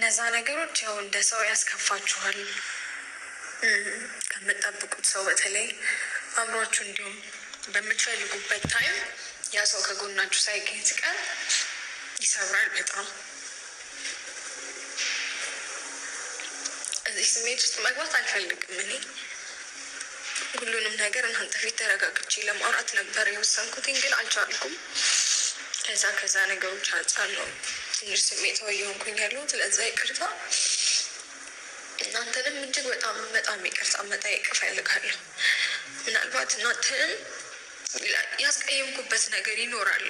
እነዛ ነገሮች ያው እንደ ሰው ያስከፋችኋል። ከምጠብቁት ሰው በተለይ አብሯችሁ እንዲሁም በምትፈልጉበት ታይም ያ ሰው ከጎናችሁ ሳይገኝ ሲቀር ይሰብራል በጣም። እዚህ ስሜት ውስጥ መግባት አልፈልግም። እኔ ሁሉንም ነገር እናንተ ፊት ተረጋግቼ ለማውራት ነበር የወሰንኩትኝ፣ ግን አልቻልኩም። ከዛ ነገሮች አንጻር ነው ትንሽ ስሜታዊ የሆንኩኝ ያለሁት። ለዛ ይቅርታ። እናንተንም እጅግ በጣም ይቅርታ መጠየቅ እፈልጋለሁ። ምናልባት እናንተንም ያስቀየምኩበት ነገር ይኖራል።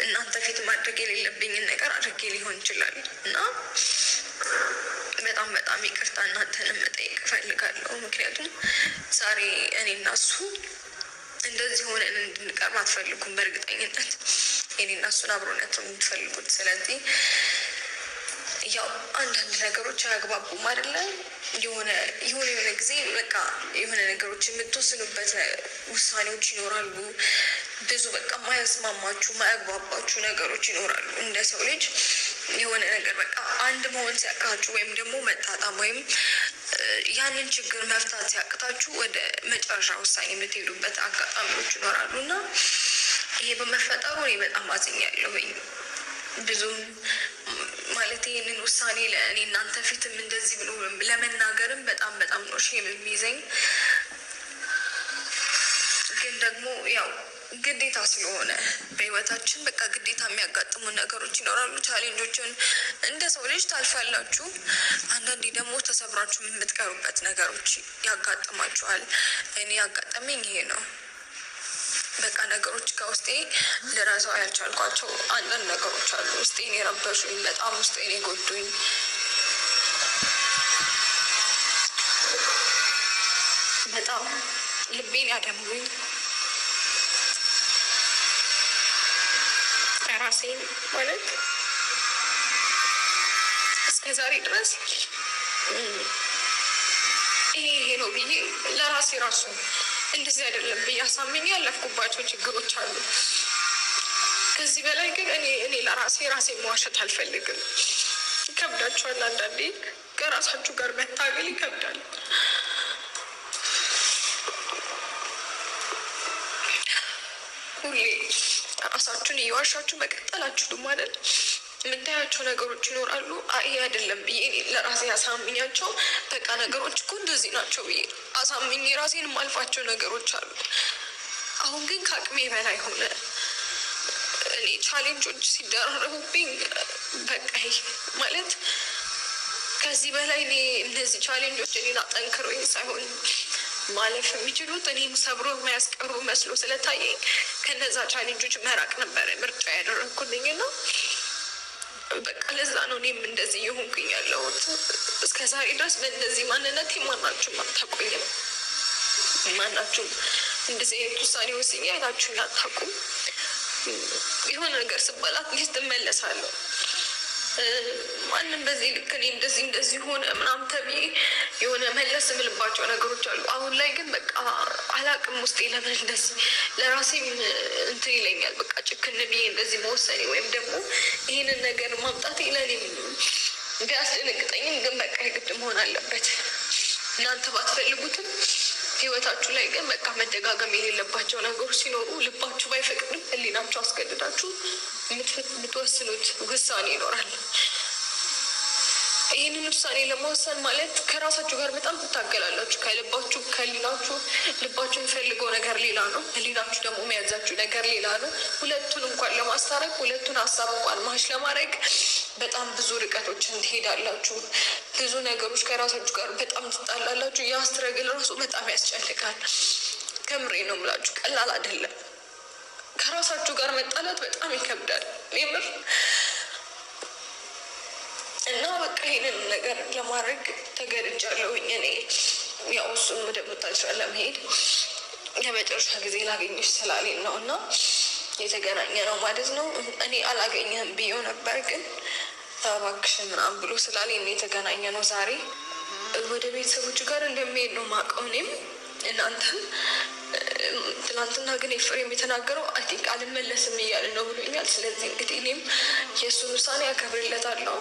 እናንተ ፊት ማድረግ የሌለብኝን ነገር አድርጌ ሊሆን ይችላል እና በጣም ይቅርታ እናንተንም መጠየቅ እፈልጋለሁ። ምክንያቱም ዛሬ እኔና እሱ እንደዚህ ሆነን እንድንቀርብ አትፈልጉም። በእርግጠኝነት እኔና እሱን አብሮነት ነው የምትፈልጉት። ስለዚህ ያው አንዳንድ ነገሮች አያግባቡም አይደለ? የሆነ ጊዜ በቃ የሆነ ነገሮች የምትወስኑበት ውሳኔዎች ይኖራሉ። ብዙ በቃ ማያስማማችሁ ማያግባባችሁ ነገሮች ይኖራሉ። እንደ ሰው ልጅ የሆነ ነገር በቃ አንድ መሆን ሲያቅታችሁ ወይም ደግሞ መጣጣም ወይም ያንን ችግር መፍታት ሲያቅታችሁ ወደ መጨረሻ ውሳኔ የምትሄዱበት አጋጣሚዎች ይኖራሉ እና ይሄ በመፈጠሩ እኔ በጣም አዝኛለሁኝ። ብዙም ማለት ይህንን ውሳኔ ለእኔ እናንተ ፊትም እንደዚህ ብሎ ለመናገርም በጣም ነው ሼም የሚይዘኝ። ግን ደግሞ ያው ግዴታ ስለሆነ በህይወታችን በቃ ግዴታ የሚያጋጥሙ ነገሮች ይኖራሉ። ቻሌንጆችን እንደ ሰው ልጅ ታልፋላችሁ። አንዳንዴ ደግሞ ተሰብራችሁ የምትቀሩበት ነገሮች ያጋጥማችኋል። እኔ ያጋጠመኝ ይሄ ነው። በቃ ነገሮች ከውስጤ ልረሳው ያልቻልኳቸው አንዳንድ ነገሮች አሉ። ውስጤን የረበሹኝ፣ በጣም ውስጤን የጎዱኝ፣ በጣም ልቤን ያደሙኝ፣ ራሴን ማለት እስከ ዛሬ ድረስ ይሄ ነው ብዬ ለራሴ ራሱ እንደዚህ አይደለም ብዬ አሳምኜ ያለፍኩባቸው ችግሮች አሉ። ከዚህ በላይ ግን እኔ ራሴ መዋሸት አልፈልግም። ይከብዳችኋል። አንዳንዴ ከራሳችሁ ጋር መታገል ይከብዳል። ሁሌ ራሳችሁን እየዋሻችሁ መቀጠላችሁ ደግሞ አይደል? የምታያቸው ነገሮች ይኖራሉ። ይሄ አይደለም ብዬ ለራሴ አሳምኛቸው በቃ ነገሮች እኮ እንደዚህ ናቸው ብዬ አሳምኝ ራሴን ማልፋቸው ነገሮች አሉ። አሁን ግን ከአቅሜ በላይ ሆነ። እኔ ቻሌንጆች ሲደራረቡብኝ በቃ ማለት ከዚህ በላይ እኔ እነዚህ ቻሌንጆች እኔን አጠንክረው ሳይሆን ማለፍ የሚችሉት እኔም ሰብሮ የማያስቀሩ መስሎ ስለታየኝ ከነዛ ቻሌንጆች መራቅ ነበረ ምርጫ ያደረግኩልኝ እና በቃ ለዛ ነው እኔም እንደዚህ እየሆንኩኝ ያለሁት። እስከ ዛሬ ድረስ በእንደዚህ ማንነት ማናችሁም አታውቁኝም። ማናችሁም እንደዚህ አይነት ውሳኔ ወስኜ አይታችሁኝ አታውቁም። የሆነ ነገር ስባላት ሊስት እመለሳለሁ። ማንም በዚህ ልክ እኔ እንደዚህ ሆነ ምናምን ተብዬ የሆነ መለስ የምልባቸው ነገሮች አሉ። አሁን ላይ ግን በቃ አላቅም ውስጤ ለምን እንደዚህ ለራሴም እንትን ይለኛል። በቃ ጭክን ብዬ እንደዚህ መወሰኔ ወይም ደግሞ ይህንን ነገር ማምጣት ለእኔም ቢያስደነግጠኝም ግን በቃ የግድ መሆን አለበት። እናንተ ባትፈልጉትም ህይወታችሁ ላይ ግን በቃ መደጋገም የሌለባቸው ነገሮች ሲኖሩ ልባችሁ ባይፈቅድም ህሊናችሁ አስገድዳችሁ የምትወስኑት ውሳኔ ይኖራል። ይህንን ውሳኔ ለመወሰን ማለት ከራሳችሁ ጋር በጣም ትታገላላችሁ። ከልባችሁ ከህሊናችሁ ልባችሁ የሚፈልገው ነገር ሌላ ነው፣ ህሊናችሁ ደግሞ የሚያዛችሁ ነገር ሌላ ነው። ሁለቱን እንኳን ለማስታረቅ ሁለቱን ሀሳብ እንኳን ማሽ ለማድረግ በጣም ብዙ ርቀቶችን ትሄዳላችሁ። ብዙ ነገሮች ከራሳችሁ ጋር በጣም ትጣላላችሁ። ያስትረግል ራሱ በጣም ያስጨንቃል። ከምሬ ነው የምላችሁ፣ ቀላል አይደለም። ከራሳችሁ ጋር መጣላት በጣም ይከብዳል የምር እና በቃ ይሄንን ነገር ለማድረግ ተገድጃለሁኝ። እኔ ያው እሱን ወደ ቦታቸው ለመሄድ የመጨረሻ ጊዜ ላገኘሽ ስላለኝ ነው እና የተገናኘ ነው ማለት ነው። እኔ አላገኘህም ብዬው ነበር፣ ግን እባክሽን ምናምን ብሎ ስላለኝ የተገናኘ ነው። ዛሬ ወደ ቤተሰቦች ጋር እንደሚሄድ ነው የማውቀው እኔም እናንተም። ትናንትና ግን ኤፍሬም የተናገረው ቲንክ አልመለስም እያለ ነው ብሎኛል። ስለዚህ እንግዲህ እኔም የእሱን ውሳኔ አከብርለታለሁ።